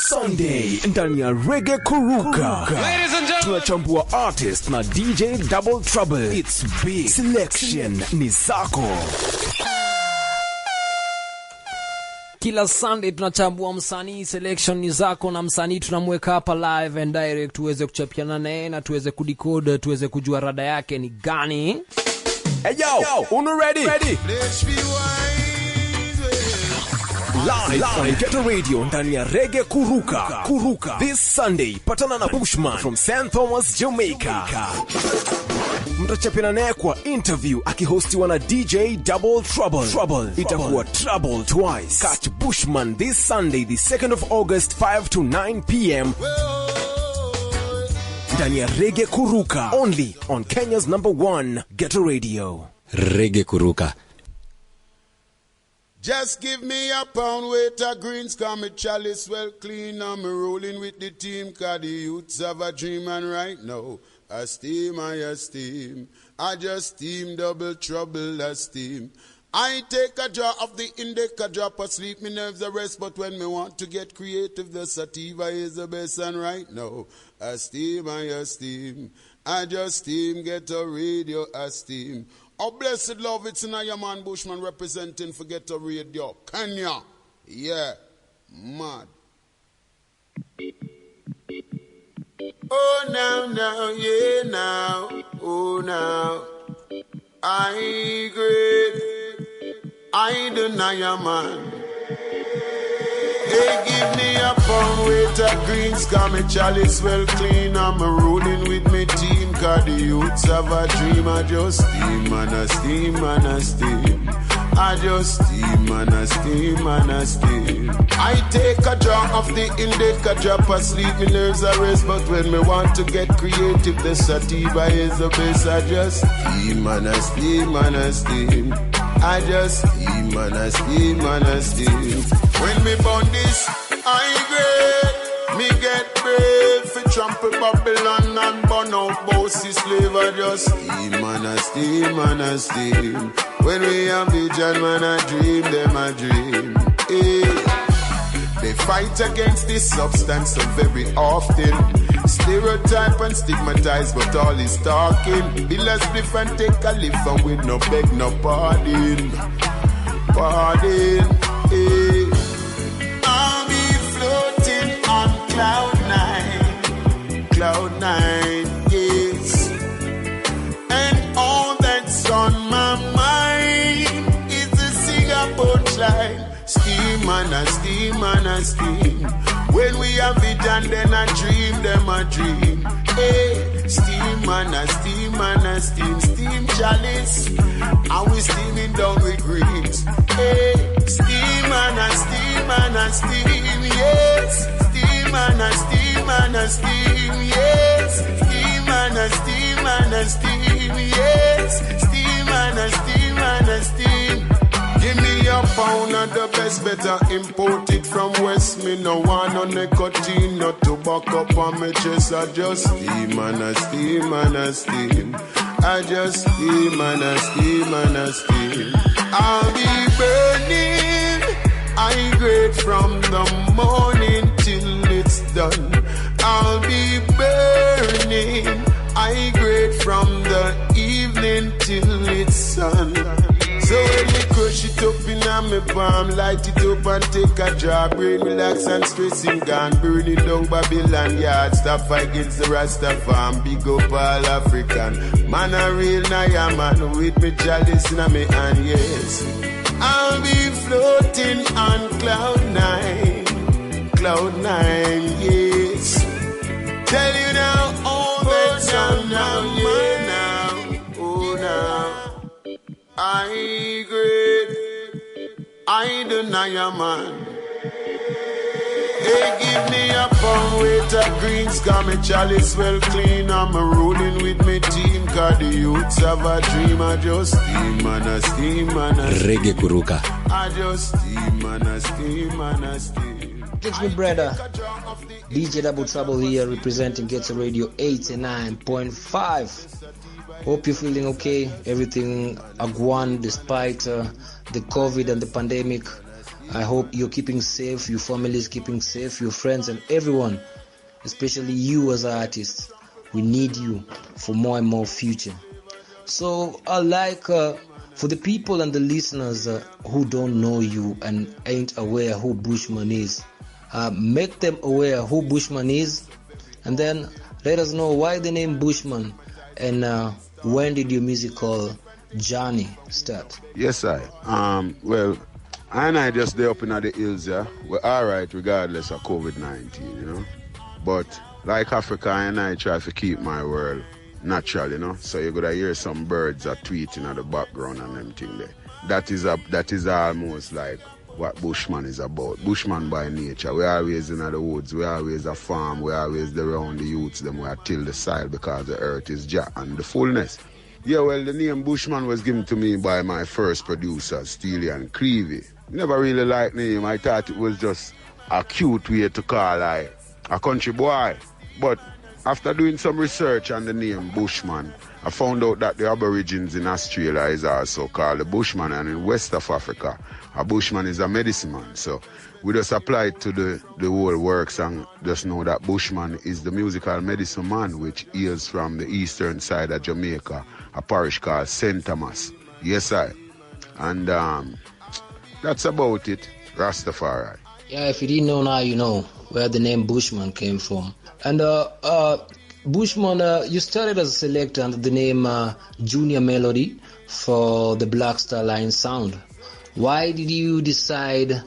Sunday ndani ya Reggae Kuruka. Tunachambua artist na DJ Double Trouble. It's big. Selection ni zako. Kila Sunday tunachambua msanii, selection ni zako, na msanii tunamweka hapa live and direct tuweze kuchapiana naye na tuweze kudecode, tuweze kujua rada yake ni gani. Hey yo, uno ready? Live on Ghetto Radio ndani ya Reggae Kuruka. This Sunday patana na Bushman from St. Thomas, Jamaica. Mtachapiana naye kwa interview akihostiwa na DJ Double Trouble. Itakuwa Trouble twice. Catch Bushman this Sunday, the 2nd of August, 5 to 9 p.m. ndani ya Reggae Kuruka, only on Kenya's #1 Ghetto Radio. Reggae Kuruka. Just give me a pound weight of greens, come a chalice well clean. I'm rolling with the team, cause the youths have a dream, and right now I esteem. I just steam, Double Trouble, I steam. I take a jar of the indica, drop asleep, me nerves a rest, but when me want to get creative, the sativa is the best, and right now I steam. I just steam, Ghetto Radio, I steam. Oh, blessed love, it's now your man Bushman representing for Ghetto Radio. Kenya, yeah, mad. Oh, now, yeah, now, oh, now. I great, I deny your man. They give me a pound weight of greens, cause me chalice well clean. I'm rolling with me team, cause the youths have a dream. I just steam and I steam and I steam. I just steam and I steam and I steam. I take a jar of the indica, drop asleep, me nerves a rest, but when me want to get creative, the sativa is the best. I just steam and I steam and I steam. I just steam and I steam and I steam. When me burn this, I great. Me get brave for trample Babylon and burn out bossy slave. I just steam and I steam and I steam. When we have vision, man, I dream, them I dream. Hey. They fight against this substance so very often. Stereotype and stigmatize, but all is talking. Bill a spliff and take a lift, and we no beg no pardon. Hey. I'll be floating on cloud nine, yes. And all that's on my mind is the Singapore punchline. Steam and I steam and I steam. When we have vision, then I dream, them I dream. Hey, steam and I steam and I steam. Steam chalice, and we steaming down with greens. Hey, steam and I steam and I steam, yes. Steam and I steam and I steam, yes. Steam and I steam and I steam, yes. Steam and I steam and I steam. Give me a pound of the best, better imported from West. Me no want no nicotine, no tobacco on me chest. I just steam and I steam and I steam. I just steam and I steam and I steam. I'll be burning, I great from the morning till it's done. I'll be burning, I great from the evening till it's sun. So when you crush it up in my palm, light it up and take a draw, brain relax and stressing gone, burning down Babylon yard, stop against the Rasta farm, big up all African. Man a real Naya man with me chalice in my hand, yes. I'll be floating on cloud nine, yes. Tell you now all that's on now, yeah, now, oh now. I great, I deny a man. They give me a pound weight of greens, cause me chalice well clean. I'm rolling with me team, cause the youths have a dream. I just steam and I steam and I steam. Reggae Kuruka. I just steam and I steam and I steam. It's me brother, DJ Double Trouble here, representing Ghetto Radio 89.5. Hope you're feeling okay. Everything agwan despite the COVID and the pandemic. I hope you're keeping safe, your family is keeping safe, your friends and everyone, especially you as an artist. We need you for more and more future. So I like for the people and the listeners who don't know you and ain't aware who Bushman is, make them aware who Bushman is, and then let us know why the name Bushman and when did your musical journey start? Yes, well, I just there up in the hills, yeah. We're alright regardless of COVID-19, you know. But like Africa, I try to keep my world natural, you know. So you're gonna hear some birds are tweeting at the background and them thing there. That is almost like what Bushman is about. Bushman by nature. We always in the woods, we always a farm, we always around the youths, them we are till the soil because the earth is jack and the fullness. Yeah, well, the name Bushman was given to me by my first producer, Steely and Creevy. Never really liked the name. I thought it was just a cute way to call like a country boy. But after doing some research on the name Bushman, I found out that the Aborigines in Australia is also called the Bushman, and in West of Africa, a Bushman is a medicine man. So we just apply it to the whole works and just know that Bushman is the musical medicine man, which hails from the eastern side of Jamaica, a parish called St. Thomas. Yes, I. And that's about it. Rastafari. Yeah, if you didn't know now, you know where the name Bushman came from. And Bushman, you started as a selector under the name Junior Melody for the Black Star Line sound. Why did you decide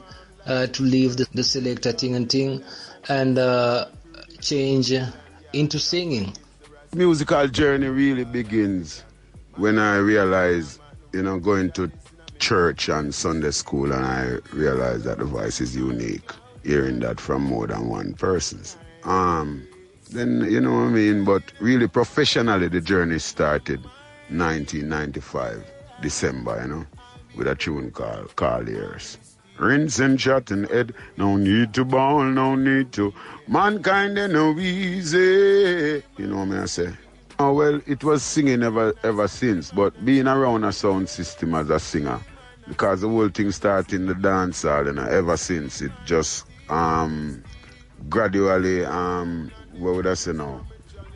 to leave the selector thing and change into singing? Musical journey really begins when I realized, you know, going to church and Sunday school, and I realized that the voice is unique, hearing that from more than one person. Then, you know what I mean, but really professionally the journey started 1995, December, you know, with a tune called Call Ears. Rinse and shot and head, no need to bowl, no need to. Mankind ain't no easy. You know what I say? Oh, well, it was singing ever since, but being around a sound system as a singer, because the whole thing started in the dance hall, and ever since it just gradually, what would I say now,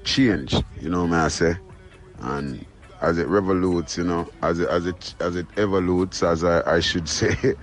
change, you know what I say? And as it revolutes, you know, as it evolutes, as I should say,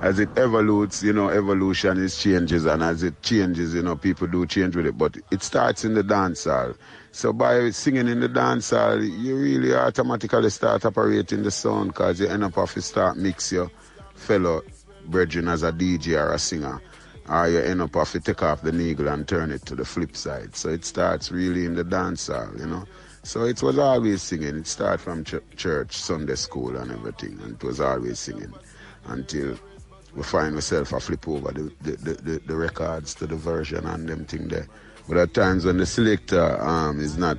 as it evolutes, you know, evolution is changes, and as it changes, you know, people do change with it. But it starts in the dance hall. So by singing in the dance hall, you really automatically start operating the sound, because you end up having to start mix your fellow brethren as a DJ or a singer. Or you end up having to take off the needle and turn it to the flip side. So it starts really in the dance hall, you know. So it was always singing. It started from church, Sunday school and everything, and it was always singing until we find ourselves a flip over the records to the version and them thing there. But at times when the selector is not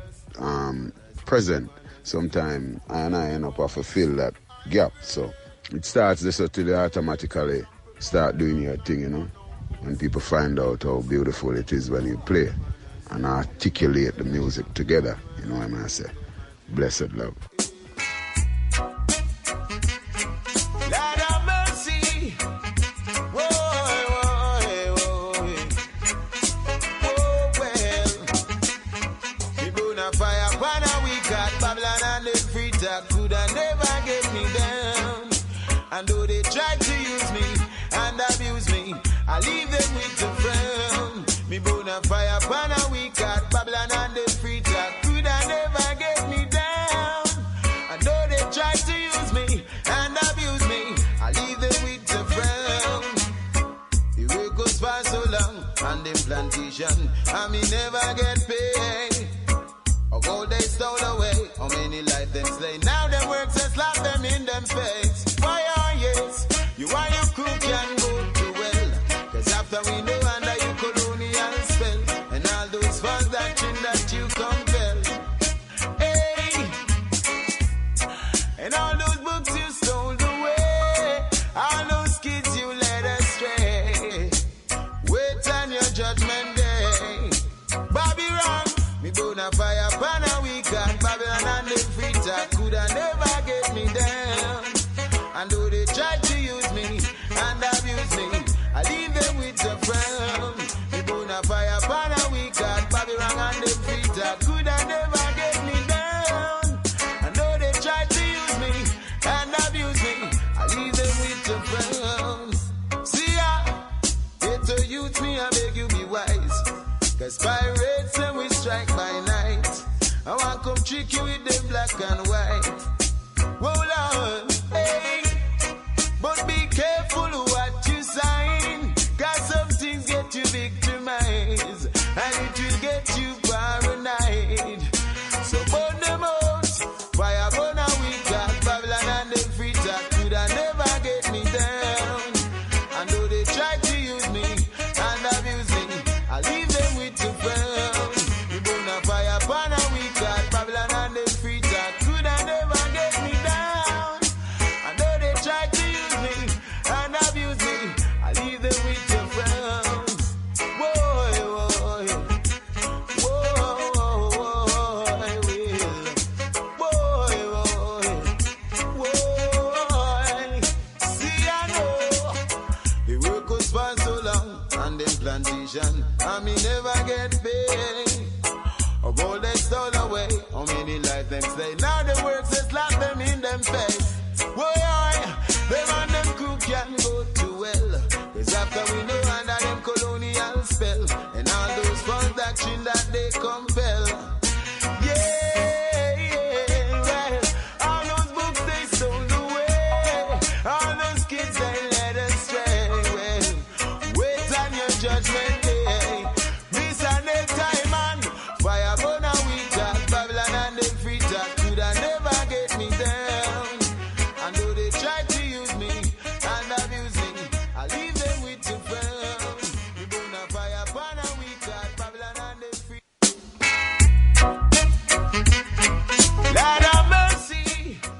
present, sometimes I end up having to fill that gap. So it starts this until you automatically start doing your thing, you know. When people find out how beautiful it is when you play and articulate the music together, you know what I say? Blessed love. Lord have mercy. Whoa, well. We burn a fire, burn a week at Babylon, and the free talk could never get me down. And though they tried to use me and abuse me, I leave them with the frown. Me burn a fire, burn a week at Babylon, and the free talk could never get me down. And though they try to use me and abuse me, I leave them with the frown. The work goes for so long on them plantation, and me never get paid. Or gold they stole away, how many life them slay. Now them works and slap them in them face. Why are yes, you are your crook can go to well. Cause after we know under you colonial spell, and all those false doctrine that you compel. Hey, and all those books you stole away, all those kids you led astray. Wait on your judgment day. Bobby wrong, me burn a fire, pan a week at Babylon, and the free talk could never get me down. And though they tried to use me and abuse me, youth, me, I beg you be wise. Cause pirates and we strike by night. I want come trick you with them black and white. Whoa, Lord, hey. But be careful what you sign. Cause some things get you victimized. And it will get you paranoid. So burn them out. Fire burn a week at Babylon and them free talk. Could I never get me down. And though they try to use me and abuse me, I leave them with the ground. You burn a fire burn a week at Babylon and them free talk. Could I never get me down. And though they try to use me and abuse me, I leave them with the ground. I mean never get paid of all they stole away. How many lives them slay? Now the words they slap them in them face. Boy, them and them crew can go to well. Cause after we know under them colonial spell and all those false doctrine that they compel. Yeah, well, all those books they stole away. All those kids they led astray. Well, wait on your judgment.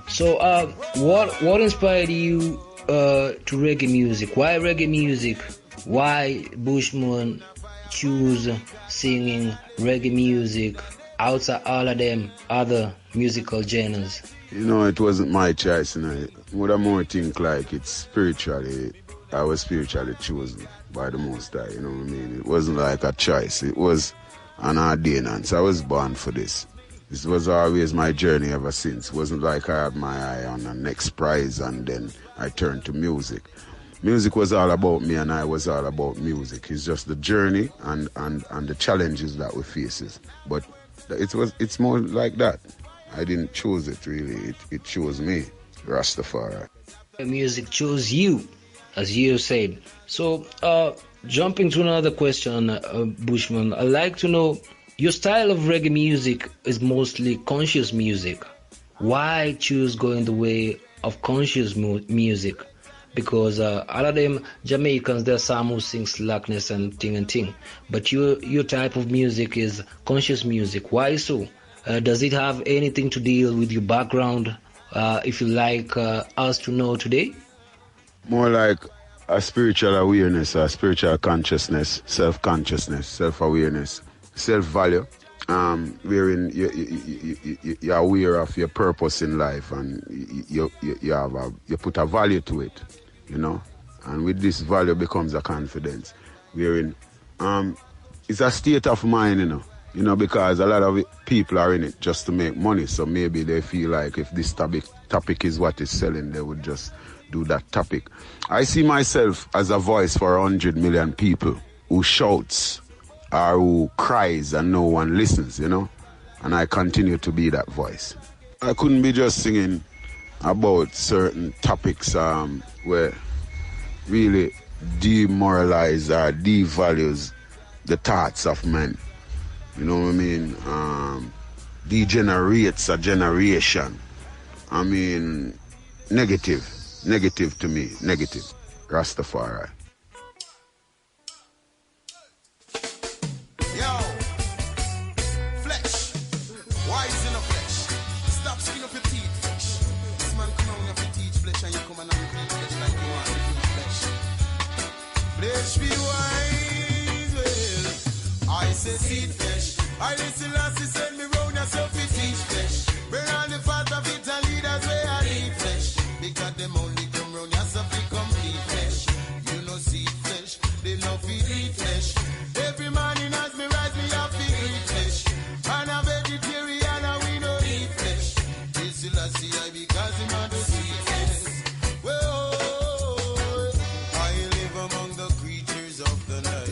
So, what inspired you to reggae music? Why reggae music? Why Bushman choose singing reggae music outside all of them other musical genres? You know, it wasn't my choice. You know, what I more think like it's spiritually. I was spiritually chosen by the Most High. You know what I mean? It wasn't like a choice. It was an ordinance. I was born for this. This was always my journey ever since. It wasn't like I had my eye on the next prize and then I turned to music. Music was all about me and I was all about music. It's just the journey and the challenges that we faces. But it's more like that. I didn't choose it really. It chose me, Rastafari. Music chose you, as you said. So, jumping to another question, Bushman, I'd like to know, your style of reggae music is mostly conscious music. Why choose going the way of conscious music? Because all of them Jamaicans, there's some who sing slackness and ting. But your type of music is conscious music. Why so? Does it have anything to deal with your background, if you like us to know today? More like a spiritual awareness, a spiritual consciousness, self-consciousness, self-awareness. Self-value, wherein you're aware of your purpose in life and you put a value to it, you know. And with this value becomes a confidence, wherein it's a state of mind, you know, because a lot of people are in it just to make money. So maybe they feel like if this topic is what is selling, they would just do that topic. I see myself as a voice for 100 million people who shouts or who cries and no one listens, you know, and I continue to be that voice. I couldn't be just singing about certain topics where really demoralize or devalues the thoughts of men, you know what I mean, degenerates a generation. I mean, negative to me, negative. Rastafari. Seed flesh. I listen last, he send me round yourself to teach flesh. Burn all the fat of it and leaders where I eat flesh. Because them only come round yourself to complete flesh. You know seed flesh, they no feed eat flesh. Every morning as me rise, me have to eat flesh. And a vegetarian and we no eat flesh. This is I see I because him on the seed flesh. Well, I live among the creatures of the night.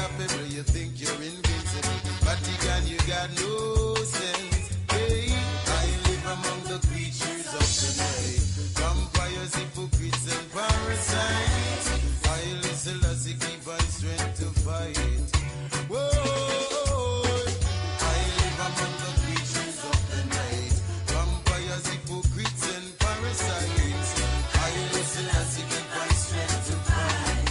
unstoppable, you think you're invincible. Vatican, you got no sense. Hey, I live among the creatures of the night. Vampires, hypocrites, and parasites. I listen as they give my strength to fight. Whoa, I live among the creatures of the night. Vampires, hypocrites, and parasites. I listen as they give my strength to fight.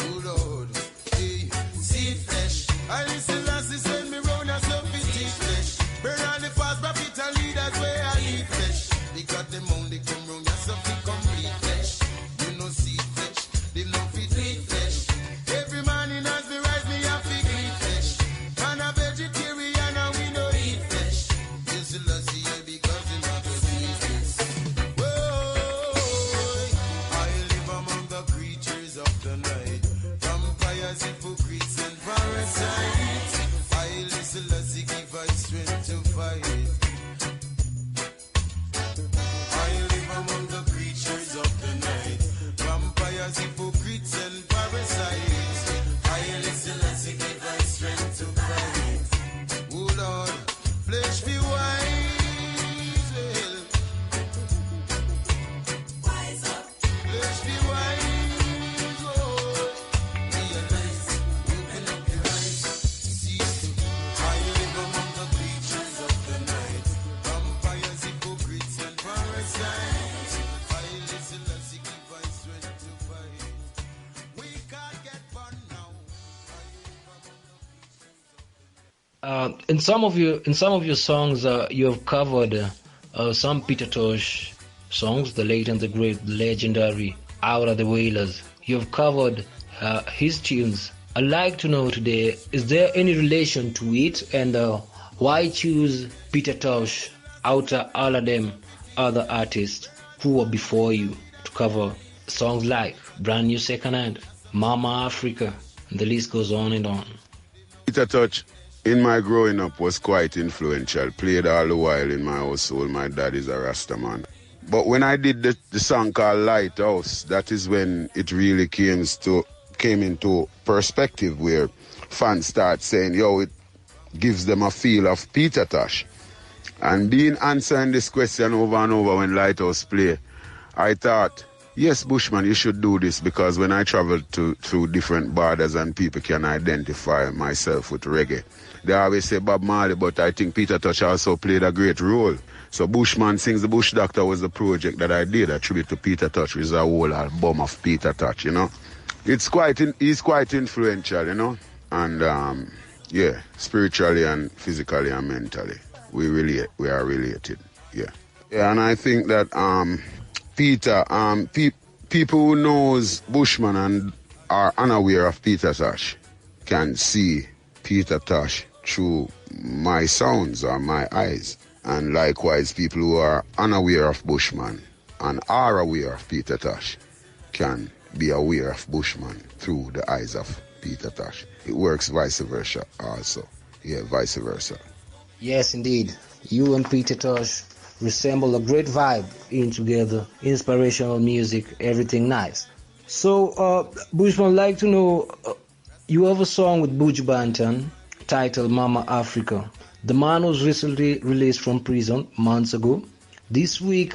Oh Lord, hey, see flesh. I listen as they send me round as a pity flesh. Burn all the fast prophet and leaders where I eat flesh. Because them only come round as a big complete flesh. You know see flesh, they no fit eat flesh. Every morning as me rise me a fig eat flesh. Man a vegetarian and we no eat flesh. You still a see you because you not a see this. Whoa, I live among the creatures of the night. Vampires, hypocrites, and parasites. I listen as he give us strength to fight. I live among the creatures of the night. Vampires, hypocrites, and parasites. I listen as he give us strength to fight. Oh Lord, flesh be wise, well. Wise up. Flesh be wise, oh. Realize, open up your eyes. See, I live among the creatures of the night. Vampires, hypocrites, and parasites. I listen as he give us strength to fight. We can't get fun now. In some of your songs, you have covered some Peter Tosh songs, the late and the great, legendary Out of the Wailers. You have covered his tunes. I'd like to know today, is there any relation to it, and why choose Peter Tosh out of all of them other artists who were before you to cover songs like Brand New Second Hand, Mama Africa, and the list goes on and on? Peter Tosh, in my growing up, was quite influential. Played all the while in my household. My dad is a Rasta man. But when I did the song called Lighthouse, that is when it really came into perspective, where fans start saying, yo, it gives them a feel of Peter Tosh. And being answering this question over and over when Lighthouse play, I thought, yes, Bushman, you should do this, because when I travel through different borders and people can identify myself with reggae, they always say Bob Marley, but I think Peter Tosh also played a great role. So Bushman Sings the Bush Doctor was the project that I did, a tribute to Peter Tosh, which is a whole album of Peter Tosh, you know. He's quite influential, you know. And yeah, spiritually and physically and mentally, we are related, yeah. Yeah, and I think that Peter, people who knows Bushman and are unaware of Peter Tosh can see Peter Tosh through my sounds or my eyes. And likewise, people who are unaware of Bushman and are aware of Peter Tosh can be aware of Bushman through the eyes of Peter Tosh. It works vice versa also. Yeah, vice versa. Yes, indeed. You and Peter Tosh resemble a great vibe in together. Inspirational music, everything nice. So, Bushman, I'd like to know, you have a song with Buju Banton titled Mama Africa. The man was recently released from prison months ago. This week,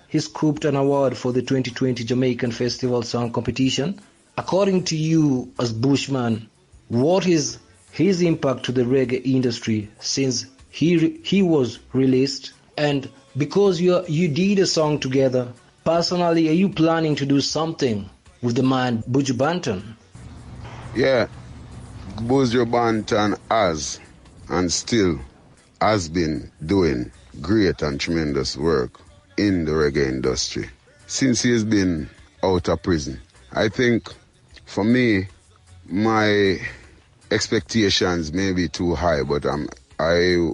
he scooped an award for the 2020 Jamaican Festival Song Competition. According to you as Bushman, what is his impact to the reggae industry since he was released? And because you did a song together, personally, are you planning to do something with the man Buju Banton? Yeah, Buju Banton has and still has been doing great and tremendous work in the reggae industry since he has been out of prison. I think for me, my expectations may be too high, but I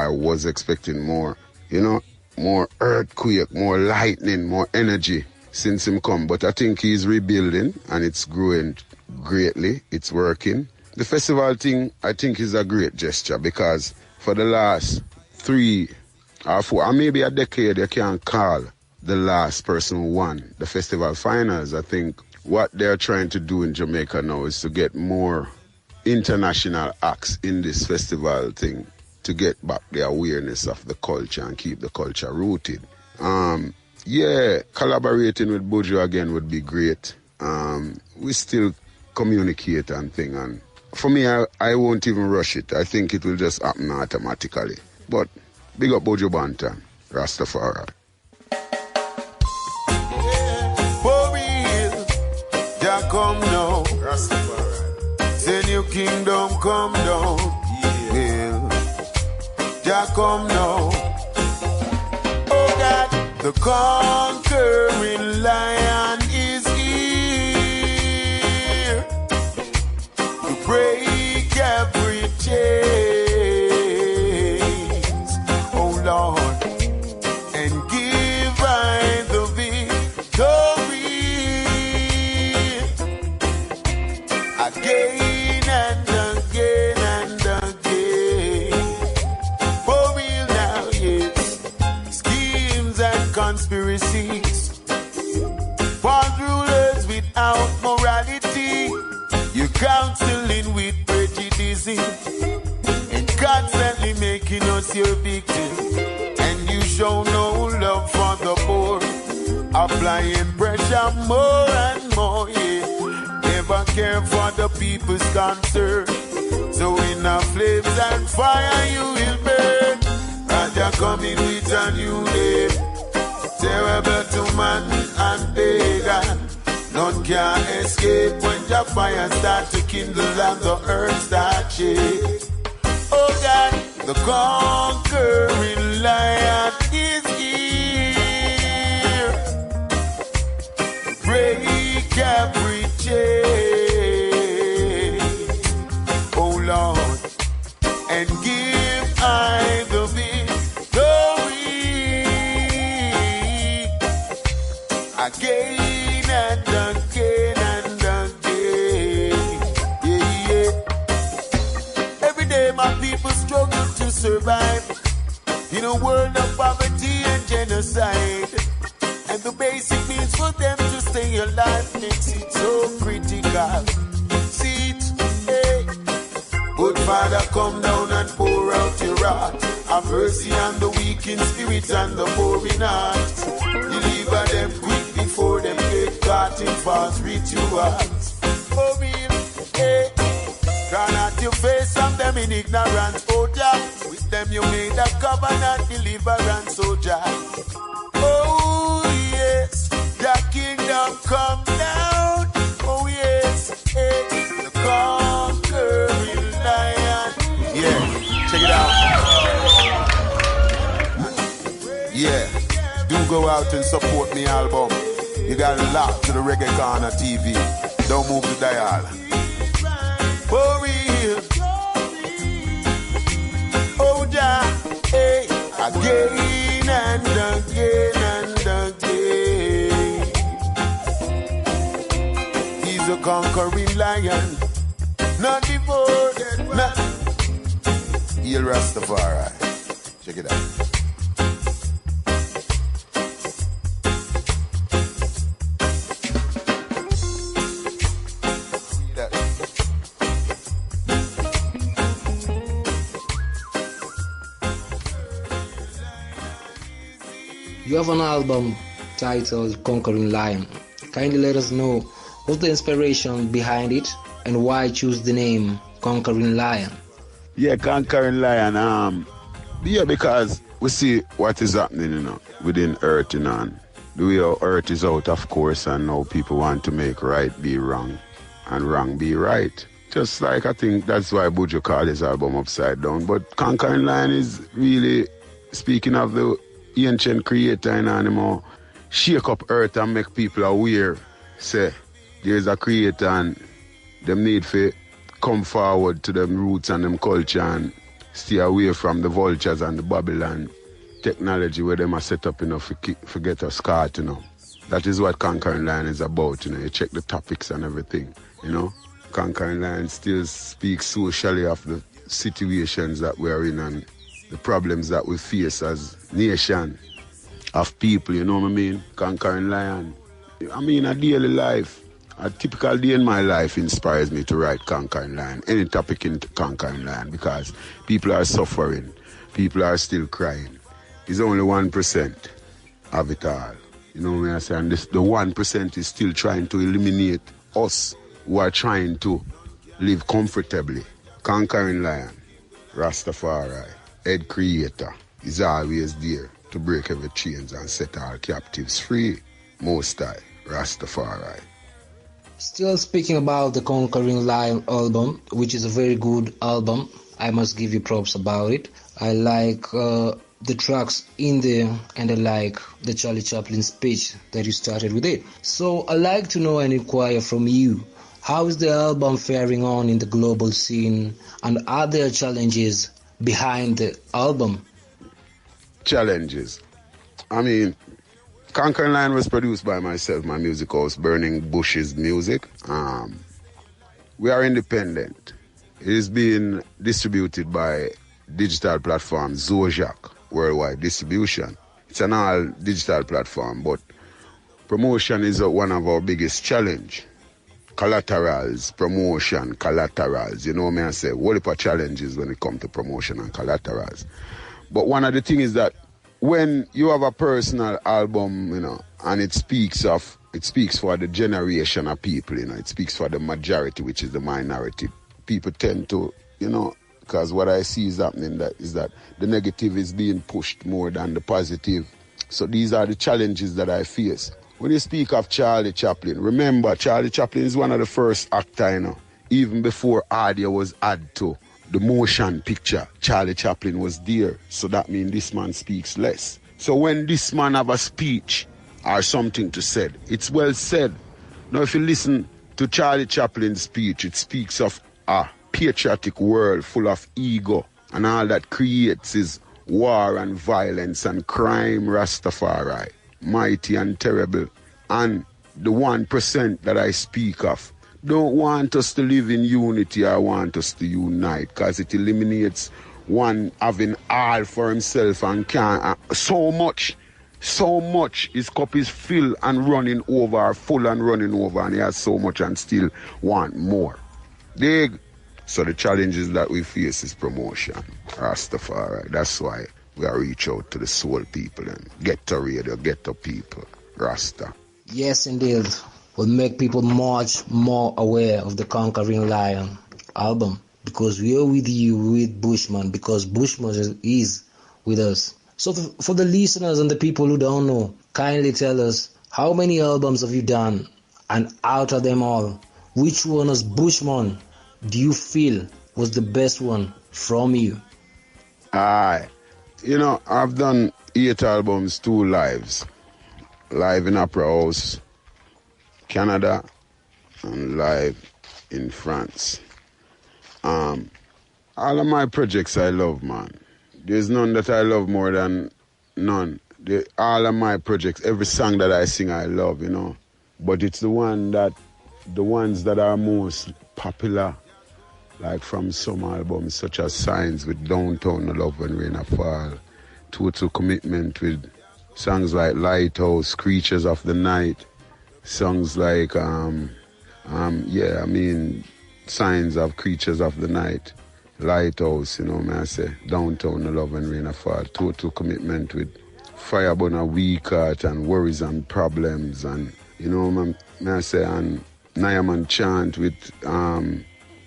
was expecting more, you know, more earthquake, more lightning, more energy since him come. But I think he's rebuilding and it's growing greatly. It's working. The festival thing, I think, is a great gesture because for the last 3 or 4, or maybe a decade, you can't call the last person who won the festival finals. I think what they're trying to do in Jamaica now is to get more international acts in this festival thing to get back the awareness of the culture and keep the culture rooted. Yeah, collaborating with Buju again would be great. We still communicate and thing, and for me, I won't even rush it. I think it will just happen automatically. But big up Buju Banton, Rastafari. For real, Jah come now. Rastafari. Say new kingdom come down. Yeah. Jah come now. Oh God, the conquering lion is here to break every chains. Oh Lord, and give I the victory again and again and again. For real now, yes. Schemes and conspiracies, false rulers without morality. You counseling with prejudice and constantly making us your victim. And you show no love for the poor, applying pressure more and more, yeah. Never care for the people's concern. So in the flames and fire you will burn. Raja coming with a new name, terrible to man and pagan. None can escape when the fire start to kindle and the earth start shake. Oh God, the conquering lion is here. Break every chain. Oh Lord, and give I the victory again and again and again. Yeah, yeah. Every day my people struggle to survive in a world of poverty and genocide. And the basic needs for them to stay alive makes it so critical. See it, hey. Good Father, come down and pour out your wrath. Have mercy on the weak in spirit and the poor in heart. Deliver them quick before them get caught in false rituals. For real, hey. Turn out your face from them in ignorance, oh Jah. With them you made a covenant, deliverance, oh Jah. Oh yes, the kingdom come down. Oh yes, hey. The conquering lion. Yeah, check it out. Yeah, do go out and support me album. You got to lock to the Reggae Corner TV. Don't move the dial. For real. Oh Jah, hey, again and again and again. He's a conquering lion, not devoted, not. He'll Rastafari. Check it out. You have an album titled Conquering Lion. Kindly let us know what's the inspiration behind it and why choose the name Conquering Lion. Yeah, Conquering Lion. Yeah, because we see what is happening, within Earth, and the way our Earth is out, of course, and now people want to make right be wrong and wrong be right. Just like I think that's why Buju called his album Upside Down. But Conquering Lion is really speaking of the ancient creator and animal, shake up earth and make people aware, say there's a creator and them need to come forward to them roots and them culture and stay away from the vultures and the Babylon technology where them are set up, forget us caught, That is what Conquering Lion is about, You check the topics and everything, Conquering Lion still speaks socially of the situations that we are in and the problems that we face as nation of people, you know what I mean? Conquering Lion. I mean, a daily life, A typical day in my life inspires me to write Conquering Lion, any topic in Conquering Lion, because people are suffering, people are still crying. It's only 1% of it all. You know what I'm saying? And the 1% is still trying to eliminate us who are trying to live comfortably. Conquering Lion, Rastafari, Head Creator, is always there to break every chains and set our captives free. Most High, Rastafari. Still speaking about the Conquering Lion album, which is a very good album. I must give you props about it. I like the tracks in there, and I like the Charlie Chaplin speech that you started with it. So I like to know and inquire from you, how is the album faring on in the global scene, and are there challenges behind the album? Challenges. I mean, Conquering Lion was produced by myself, my music house, Burning Bushes Music. We are independent. It is being distributed by digital platform Zojak Worldwide Distribution. It's an all digital platform, but promotion is one of our biggest challenge. Collaterals, promotion, collaterals. You know what I say? What are challenges when it comes to promotion and collaterals? But one of the things is that when you have a personal album, you know, and it speaks for the generation of people, you know, it speaks for the majority, which is the minority. People tend to, you know, because what I see is happening is that the negative is being pushed more than the positive. So these are the challenges that I face. When you speak of Charlie Chaplin, remember Charlie Chaplin is one of the first actors, you know, even before audio was added to the motion picture, Charlie Chaplin was there. So that means this man speaks less. So when this man have a speech or something to say, it's well said. Now if you listen to Charlie Chaplin's speech, it speaks of a patriotic world full of ego, and all that creates is war and violence and crime, Rastafari, mighty and terrible. And the 1% that I speak of don't want us to live in unity or want us to unite, because it eliminates one having all for himself and can't. So much his cup is full and running over, full and running over, and he has so much and still want more. Dig? So the challenges that we face is promotion, Rastafari. That's why we are reach out to the soul people and Ghetto Radio, Ghetto people, Rasta. Yes, indeed. Will make people much more aware of the Conquering Lion album, because we are with you, with Bushman, because Bushman is with us. So for the listeners and the people who don't know, kindly tell us, how many albums have you done? And out of them all, which one as Bushman do you feel was the best one from you? You know, I've done 8 albums, 2 lives. Live in Opera House, Canada, and live in France. All of my projects I love, man. There's none that I love more than none. All of my projects, every song that I sing I love, you know. But it's the ones that are most popular, like from some albums such as Signs with Downtown, The Love When Rain Fall, Total Commitment with songs like Lighthouse, Creatures of the Night, songs like, Signs of Creatures of the Night, Lighthouse, you know what I say, Downtown, The Love and Rain Fall, Total Commitment with Fireburn a Weak Heart and Worries and Problems, and, you know what I say, and Nyaman Chant with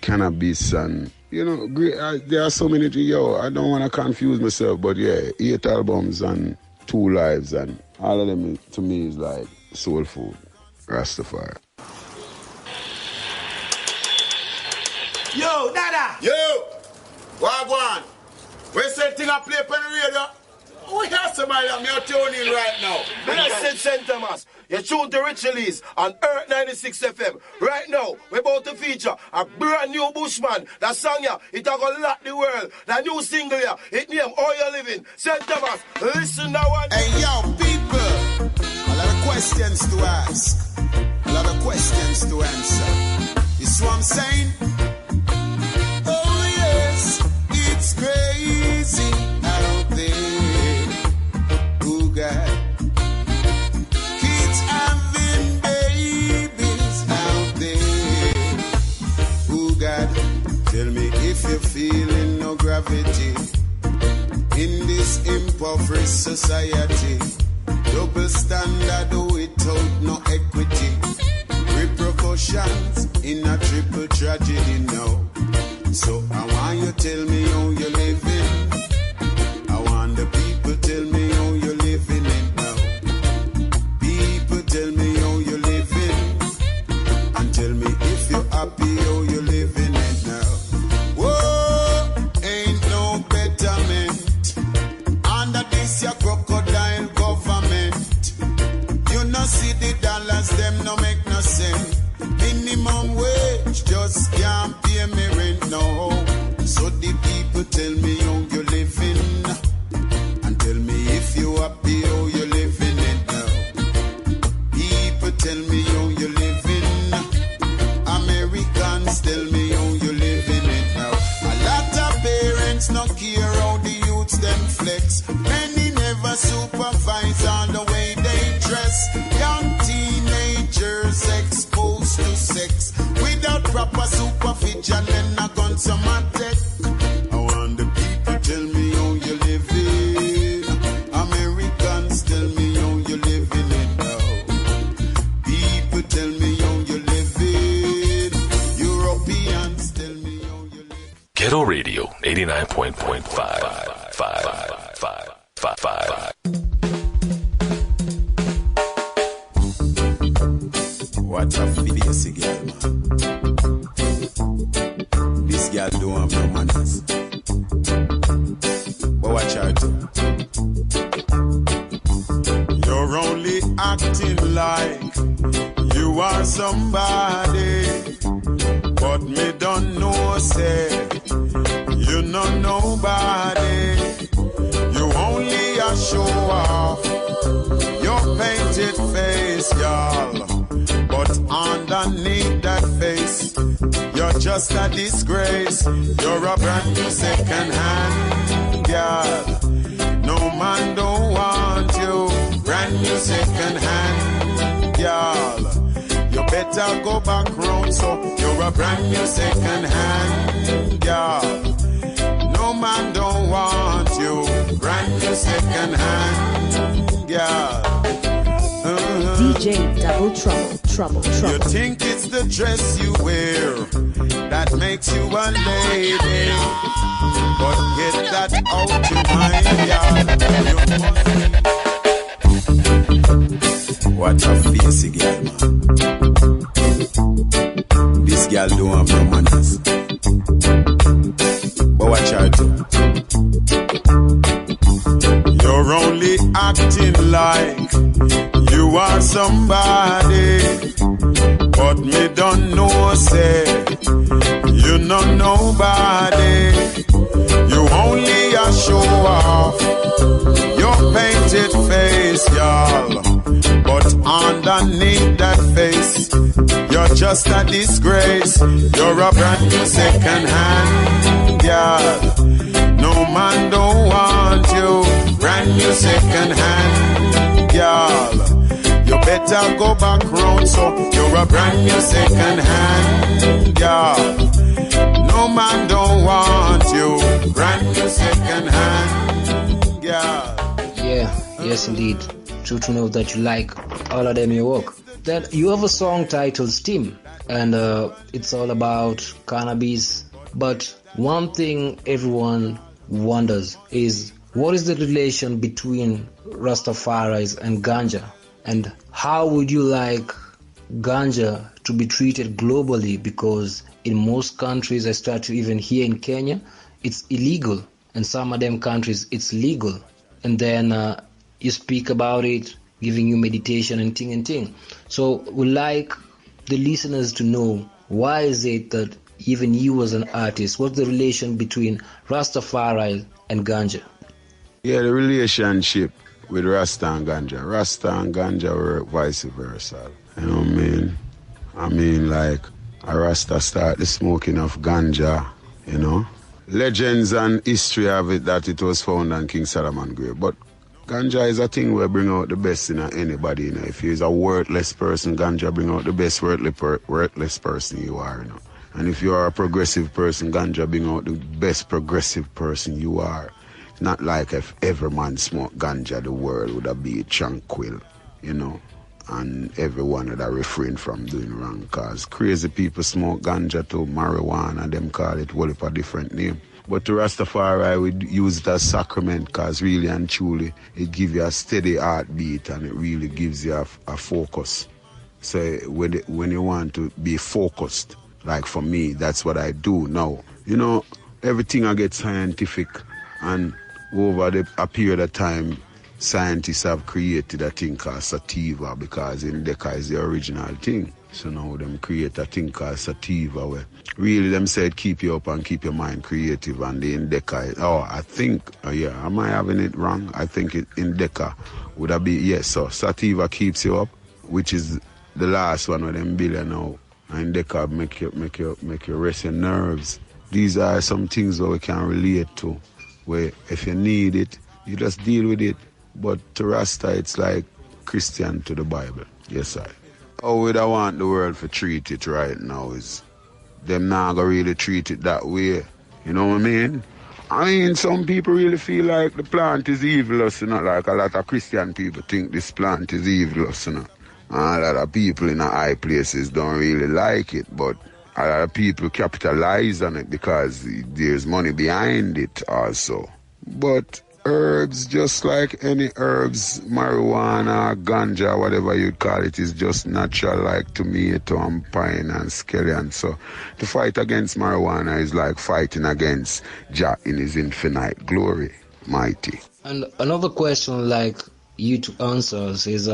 Cannabis, and, you know, great, there are so many, I don't want to confuse myself, but yeah, 8 albums and 2 lives, and all of them to me is like soul food, Rastafari. Yo, Dada! Yo! Wagwan! Where's that thing I play on the radio? We have somebody I'm here tuning in right now. When I said St. Thomas, you tune to Rituals on Earth 96 FM. Right now, we're about to feature a brand new Bushman. That song here, it a gonna lock the world. That new single here, it name All You Living. St. Thomas, listen now one. Hey yo, people, a lot of questions to ask, a lot of questions to answer. You see what I'm saying? Oh yes, it's crazy out there. Oh God. Kids having babies out poverty. In this impoverished society, double standard without no equity. Repercussions in a triple tragedy now. So I want you tell me how you're living. I want the people tell me how you're living it now. People tell me how you're living. And tell me if you're happy how you're living it now. Whoa, ain't no betterment under this your crocodile government. You no see the dollars, them no make no sense. Minimum wage just can't pay me rent now. So the people tell me how you're living. And tell me if you happy how you're living it now. People tell me how you're living. Americans tell me how you're living it now. A lot of parents no care how the youths them flex. Many never supervise on the way they dress. Young teenagers exposed to sex without proper supervision and a gun some attack. I want the people tell me how you're living. Americans tell me how you're living it now. People tell me how you're living. Europeans tell me how you're living. Ghetto Radio 89.5. What a face girl, man. This girl don't have no manners. But watch her do. You're only acting like you are somebody. But me don't know, say, you know nobody. You only a show off your painted face, y'all. But underneath that face, you're just a disgrace. You're a brand new second-hand girl. No man don't want you. Brand new second-hand girl. You better go back round, so you're a brand new second-hand girl. No man don't want you. Brand new second-hand girl. DJ Double Trouble. You think it's the dress you wear that makes you a lady, but get that out to my yard. What a face girl, man. This girl don't have no manners. But watch her do. You're only acting like you are somebody, but me don't know, say, you know nobody. You only a show off your painted face, y'all. But underneath that face, you're just a disgrace. You're a brand new second-hand girl. No man don't want you. Brand new second-hand girl. You better go back round, so you're a brand new second-hand girl. No man don't want you. Brand new second-hand girl. Yeah, yes indeed. True to know that you like all of them your work. Then you have a song titled Steam, and it's all about cannabis. But one thing everyone wonders is, what is the relation between Rastafaris and ganja? And how would you like ganja to be treated globally? Because in most countries, I start to even here in Kenya, it's illegal. And some of them countries, it's legal. And then you speak about it, giving you meditation and ting. So we like the listeners to know, why is it that even you as an artist, what's the relation between Rastafari and ganja? Yeah, the relationship with Rasta and ganja. Rasta and ganja were vice versa. You know what I mean? I mean, like, a Rasta start the smoking of ganja, you know. Legends and history have it that it was found on King Solomon grave. But ganja is a thing where bring out the best in anybody, you know. If you're a worthless person, ganja bring out the best worthless person you are, you know. And if you are a progressive person, ganja bring out the best progressive person you are. It's not like if every man smoked ganja, the world would have been tranquil, you know. And everyone would have refrained from doing wrong. Because crazy people smoke ganja too, marijuana, them call it well a different name. But to Rastafari, we use it as sacrament because really and truly it gives you a steady heartbeat and it really gives you a focus. So when you want to be focused, like for me, that's what I do now. You know, everything I get scientific, and over a period of time, scientists have created a thing called sativa because indica is the original thing. So now them create a thing called sativa where really them said keep you up and keep your mind creative, and the indica, I think, am I having it wrong? I think indica would have been, yes, so sativa keeps you up, which is the last one with them billion now. And indica make you rest your nerves. These are some things that we can relate to, where if you need it, you just deal with it. But to Rasta, it's like Christian to the Bible. Yes, sir. How would I want the world to treat it right now is them not gonna really treat it that way. You know what I mean? I mean, some people really feel like the plant is evilous, you know, like a lot of Christian people think this plant is evilous, you know. And a lot of people in the high places don't really like it, but a lot of people capitalize on it because there's money behind it also. But herbs, just like any herbs, marijuana, ganja, whatever you'd call it, is just natural, like tomato and pine and scallion. So to fight against marijuana is like fighting against Jah in his infinite glory, mighty. And another question like you to answer is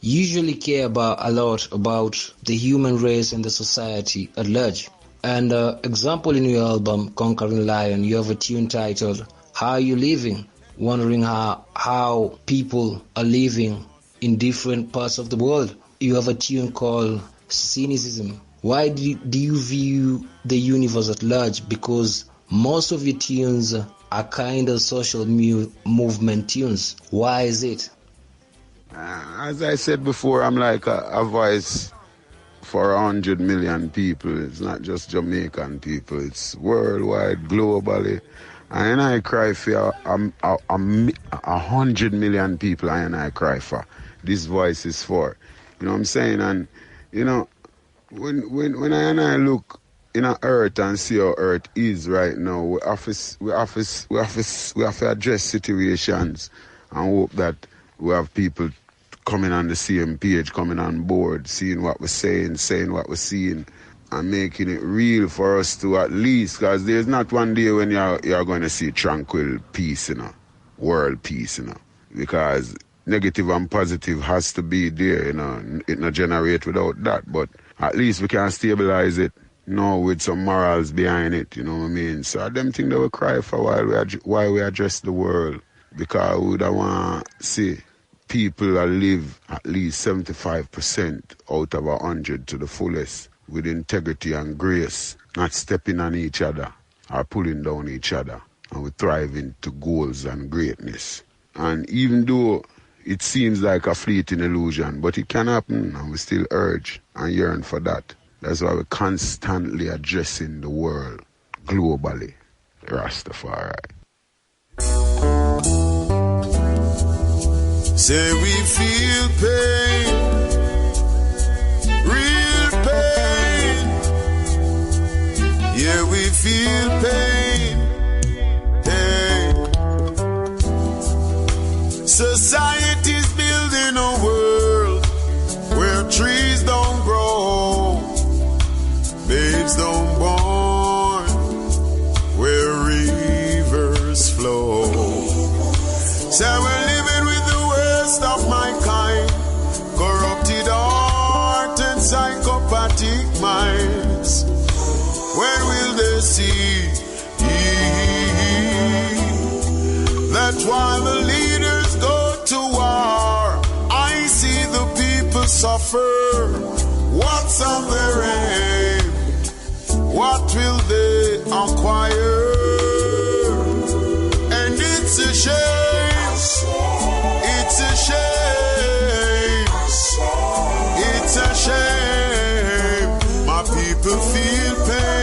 usually care a lot about the human race and the society at large. And example in your album, Conquering Lion, you have a tune titled, How Are You Living? Wondering how people are living in different parts of the world. You have a tune called Cynicism. Why do you view the universe at large? Because most of your tunes are kind of social movement tunes. Why is it? As I said before, I'm like a voice for 100 million people. It's not just Jamaican people. It's worldwide, globally. And I cry for 100 million people, and I cry for. This voice is for. You know what I'm saying? And, you know, when I look in a earth and see how earth is right now, we have to address situations and hope that we have people coming on the same page, coming on board, seeing what we're saying what we're seeing, and making it real for us to at least, because there's not one day when you're going to see tranquil peace, you know, world peace, you know, because negative and positive has to be there, you know, it not generate without that, but at least we can stabilize it, you know, with some morals behind it, you know what I mean? So them things that we cry for while we address the world, because we don't want to see people that live at least 75% out of 100 to the fullest, with integrity and grace, not stepping on each other or pulling down each other, and we're thriving to goals and greatness. And even though it seems like a fleeting illusion, but it can happen, and we still urge and yearn for that. That's why we're constantly addressing the world globally, Rastafari. Say we feel pain, real pain. Yeah, we feel pain. Hey. Society's building a world where trees don't grow, babes don't born, where rivers flow. So we're living with the worst of mankind, corrupted heart and psychopathic minds. When will they see that while the leaders go to war, I see the people suffer? What's on their aim? What will they acquire? And it's a shame. It's a shame. It's a shame. My people feel pain.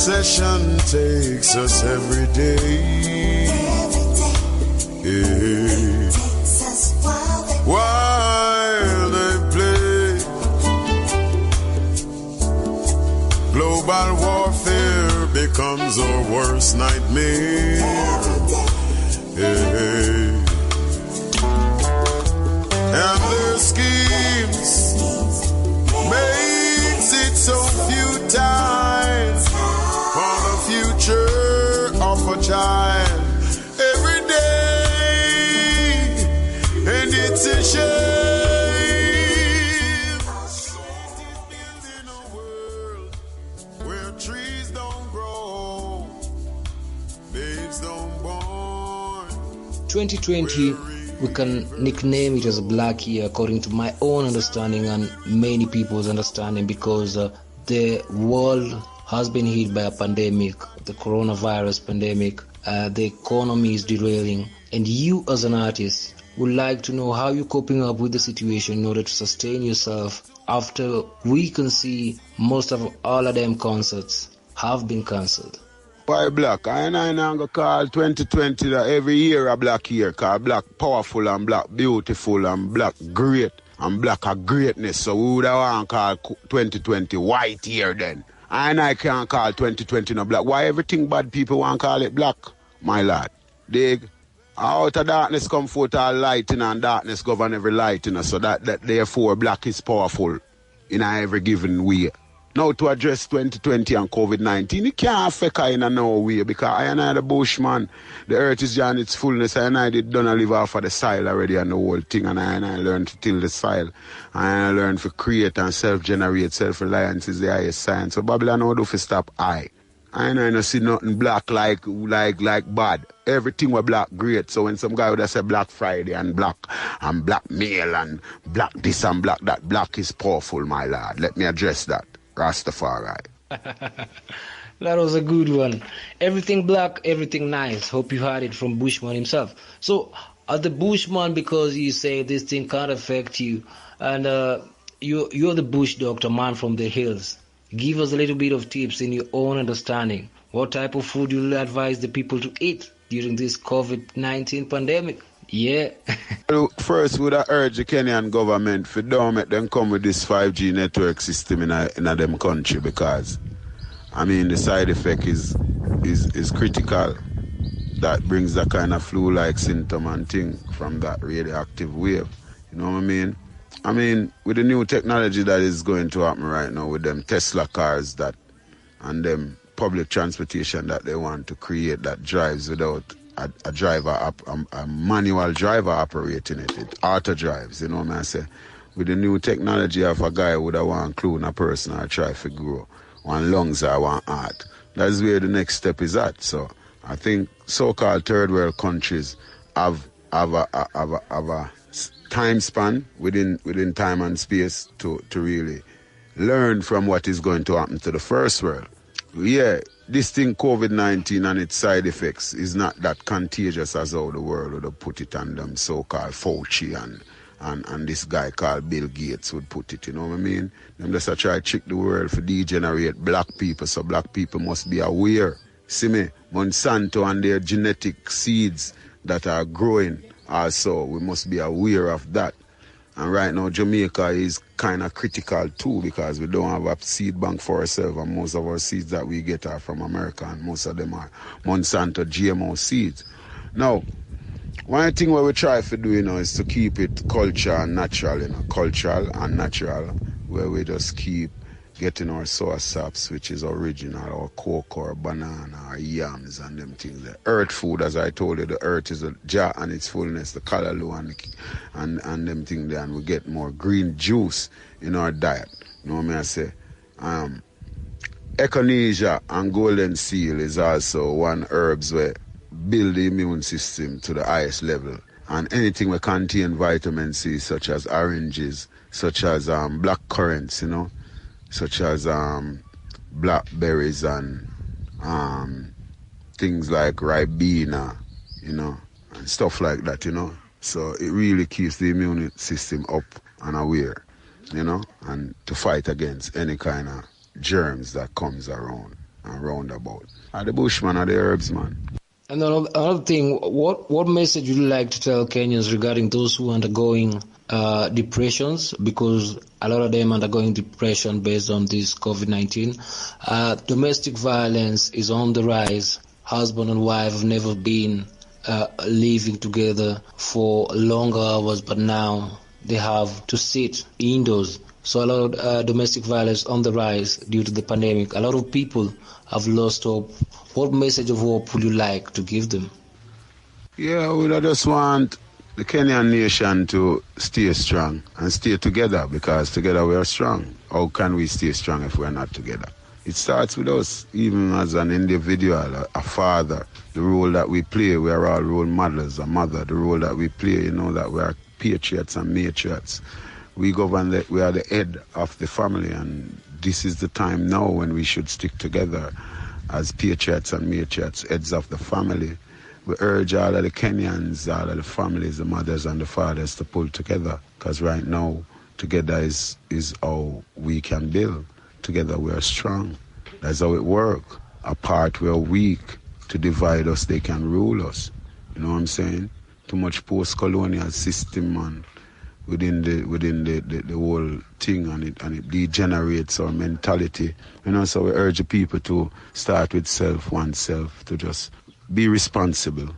recession takes us every day. Yeah. While they play, global warfare becomes our worst nightmare. Yeah. And their schemes makes it so futile for the future of a child every day, and it's a shame. Building a world where trees don't grow, babes don't born. 2020, we can nickname it as a black year according to my own understanding and many people's understanding, because the world has been hit by a pandemic, the coronavirus pandemic. The economy is derailing, and you as an artist would like to know how you're coping up with the situation in order to sustain yourself after we can see most of all of them concerts have been cancelled. Why black? I ain't gonna call 2020 that every year a black year, cause black powerful and black beautiful and black great and black a greatness. So we would have want to call 2020 white year then. I can't call 2020 no black. Why everything bad people want to call it black, my lad? Dig? Out of darkness come forth all light, and darkness govern every light, so that therefore black is powerful in every given way. Now to address 2020 and COVID-19, it can't affect I in no way, because I and the Bushman, the earth is on its fullness, and I did done live off of the soil already and the whole thing, and I learned to till the soil, and I learned to create and self-generate, self-reliance is the highest science. So Babylon how do for stop I don't see nothing black like bad. Everything was black great. So when some guy would have said Black Friday and black male and black this and black that, black is powerful, my lad. Let me address that. Rastafari. That was a good one. Everything black, everything nice. Hope you heard it from Bushman himself. So, at the Bushman, because you say this thing can't affect you, and you're the bush doctor, man from the hills. Give us a little bit of tips in your own understanding. What type of food you'll advise the people to eat during this COVID-19 pandemic? Yeah. First, would I urge the Kenyan government for don't make them come with this 5G network system in them country, because I mean the side effect is critical. That brings that kind of flu-like symptom and thing from that radioactive wave. You know what I mean? I mean, with the new technology that is going to happen right now, with them Tesla cars that and them public transportation that they want to create that drives without a manual driver operating it. It auto drives, you know what I say? With the new technology of a guy would have want clone a person or try to grow one lungs or one heart. That's where the next step is at. So I think so-called third world countries have a time span within time and space to really learn from what is going to happen to the first world. Yeah, this thing COVID-19 and its side effects is not that contagious as how the world would have put it, and them so-called Fauci and this guy called Bill Gates would put it, you know what I mean? Them just try to trick the world for degenerate black people, so black people must be aware. See me, Monsanto and their genetic seeds that are growing also, we must be aware of that. And right now, Jamaica is kind of critical too, because we don't have a seed bank for ourselves, and most of our seeds that we get are from America, and most of them are Monsanto GMO seeds. Now, one thing what we try to do, is to keep it cultural and natural, cultural and natural, where we just keep getting our sour saps, which is original, or cocoa, or banana, or yams, and them things. The earth food, as I told you, the earth is a jar and its fullness, the callaloo and them things there, and we get more green juice in our diet. You know what I say? Echinacea and golden seal is also one herbs where build the immune system to the highest level. And anything that contain vitamin C, such as oranges, such as black currants, such as blackberries and things like ribena, and stuff like that, So it really keeps the immune system up and aware, and to fight against any kind of germs that comes around. and roundabout. Are the Bushman or the herbs, man. And another thing, what message would you like to tell Kenyans regarding those who are undergoing depressions? Because a lot of them are undergoing depression based on this COVID-19. Domestic violence is on the rise. Husband and wife have never been living together for longer hours, but now they have to sit indoors. So a lot of domestic violence on the rise due to the pandemic. A lot of people have lost hope. What message of hope would you like to give them? Yeah, I just want the Kenyan nation to stay strong and stay together, because together we are strong. How can we stay strong if we are not together? It starts with us, even as an individual, a father. The role that we play, we are all role models. A mother, the role that we play, that we are patriots and matriots. We govern, we are the head of the family, and this is the time now when we should stick together as patriots and matriots, heads of the family. We urge all of the Kenyans, all of the families, the mothers and the fathers to pull together, because right now, together is how we can build. Together we are strong. That's how it works. Apart we are weak. To divide us, they can rule us. You know what I'm saying? Too much post-colonial system, man, within the whole thing, and it degenerates our mentality. So we urge the people to start with oneself, to just be responsible,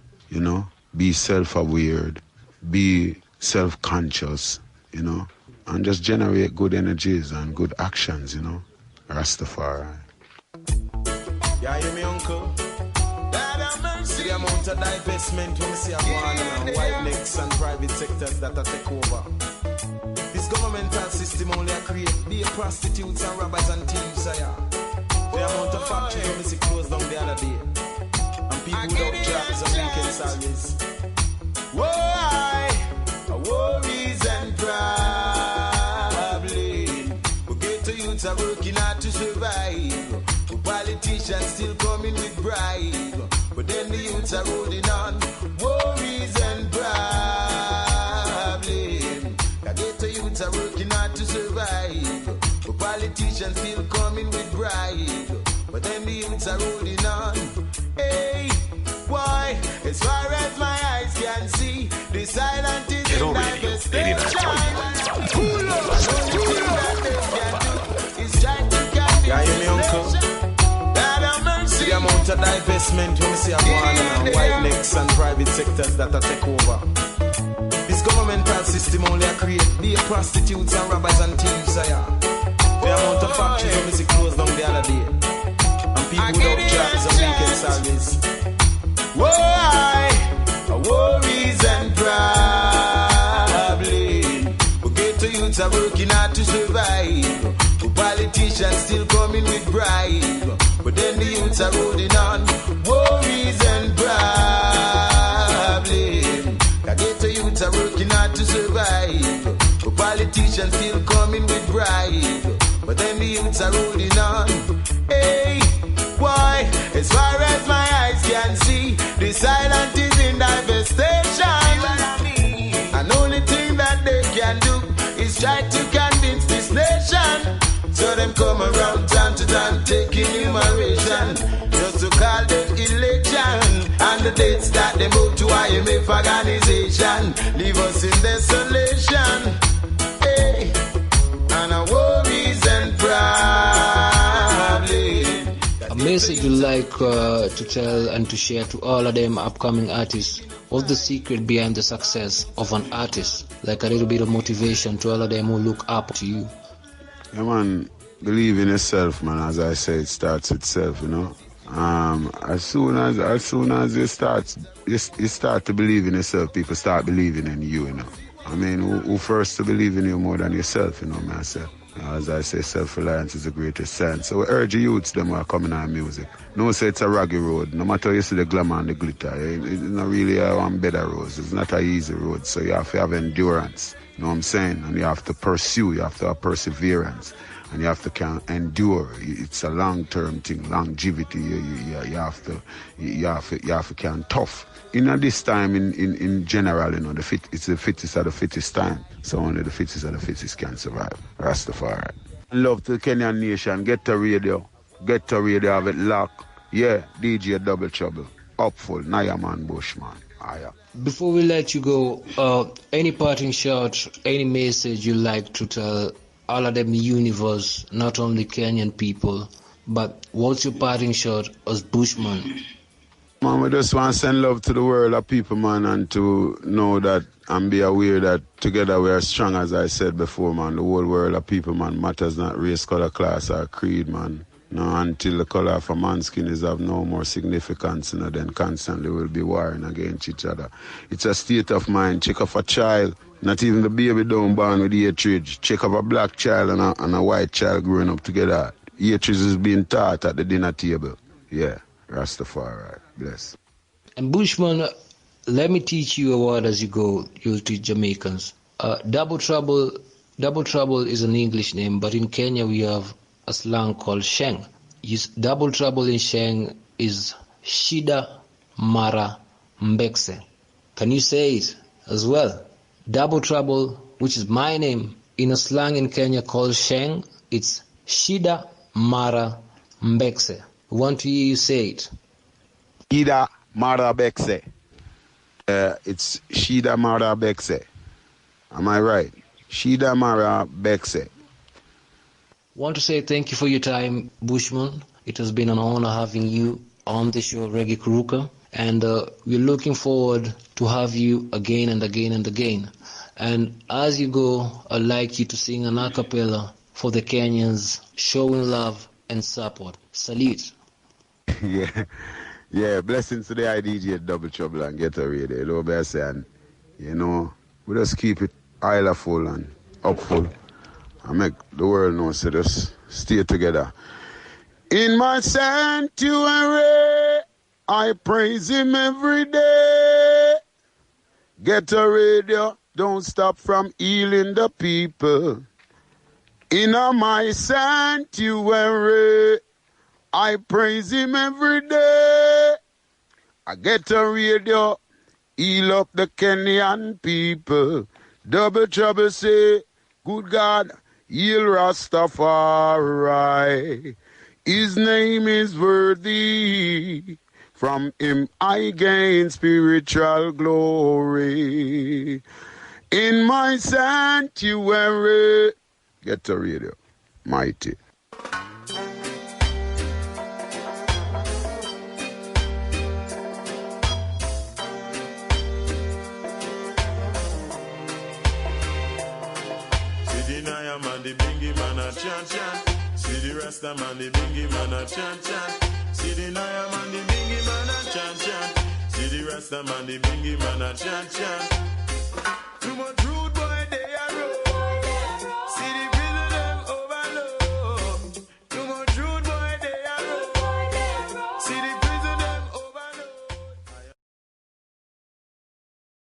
be self-aware, be self-conscious, and just generate good energies and good actions, Rastafari. Yeah, you me uncle? See the amount of divestment when we see a one white necks and private sectors that are take over. This governmental system only create be prostitutes and robbers and thieves. The amount of factories when we see closed down the other day, and people without jobs and weekend salaries. Why? Worries and problems. We get to youths are working hard to survive. Politicians still coming with bribe, but then the youths are holding on. Worries and problems. I get the youths are working hard to survive, but politicians still coming with bribe, but then the youths are holding on. Hey, why? As far as my eyes can see, the silent is Ghetto in Radio, devastation. 89.5. Is trying to convince. Yeah, you me uncle? The amount of divestment when we see a one white necks and private sectors that are take over. This governmental system only create be prostitutes and robbers and thieves. The amount of factories when we see closed down the other day, and people without jobs and weekend salaries. Why? Worries and problems. We get to youths are working hard to survive. Politicians still coming with bribe, but then the youths are holding on. Worries and problems. I get the youths are working hard to survive, but politicians still coming with bribe, but then the youths are holding on. Hey, why? As far as my eyes can see, the silent is in devastation. And only thing that they can do is try to convince this nation. So them come around time to time taking enumeration, just to call them election. And the dates that they move to IMF organization leave us in desolation. Hey, and our worries and problems. A message you'd like to tell and to share to all of them upcoming artists. What's the secret behind the success of an artist? Like a little bit of motivation to all of them who look up to you. Yeah, man, believe in yourself, man. As I say, it starts with self, As soon as you start to believe in yourself, people start believing in you, I mean, who first to believe in you more than yourself, myself. As I say, self-reliance is the greatest sense. So we urge the youths, them who are coming on music. No say it's a rugged road. No matter how you see the glamour and the glitter, it's not really one better road. It's not an easy road. So you have to have endurance. You know what I'm saying? And you have to pursue. You have to have perseverance. And you have to can endure. It's a long-term thing, longevity. You have to can tough. This time in general, it's the fittest of the fittest time. So only the fittest of the fittest can survive. Rastafari. Love to the Kenyan nation. Ghetto Radio. Ghetto Radio have it locked. Yeah, DJ Double Trouble. Upful, Nayaman Bushman. Aya. Before we let you go, any parting shot, any message you like to tell all of them universe, not only Kenyan people, but what's your parting shot as Bushman? Man, we just want to send love to the world of people, man, and to know that and be aware that together we are strong, as I said before, man. The whole world of people, man, matters not race, color, class, or creed, man. No, until the color of a man's skin is of no more significance, you know, then constantly we'll be warring against each other. It's a state of mind. Check off a child, not even the baby down born with hatred. Check off a black child and a white child growing up together. Hatred is being taught at the dinner table. Yeah, Rastafari. Bless. And Bushman, let me teach you a word as you go. You'll teach Jamaicans. Double Trouble is an English name, but in Kenya we have a slang called Sheng. Double Trouble in Sheng is Shida Mara Mbekse. Can you say it as well? Double Trouble, which is my name, in a slang in Kenya called Sheng, it's Shida Mara Mbekse. I want to hear you say it. Shida Mara Bekse. It's Shida Mara Bekse. Am I right? Shida Mara Bekse. Want to say thank you for your time, Bushman. It has been an honor having you on the show Reggae Kuruka, and we're looking forward to have you again and again and again. And as you go, I'd like you to sing an a cappella for the Kenyans, showing love and support. Salute. Yeah, blessings to the IDJ Double Trouble and Ghetto Radio. Low bass, and you know, we just keep it isla full and up full. I make the world know, so just stay together. In my sanctuary, I praise him every day. Ghetto Radio, don't stop from healing the people. In my sanctuary, I praise him every day. I Ghetto Radio, heal up the Kenyan people. Double Trouble say, good God, heal Rastafari. His name is worthy. From him I gain spiritual glory. In my sanctuary, Ghetto Radio, mighty. The bingy man a chant chant. See the Rasta man, the bingy man a chant chant. See the Naya man, the bingy man a chant chant. See the Rasta man, the bingy man a chant chant.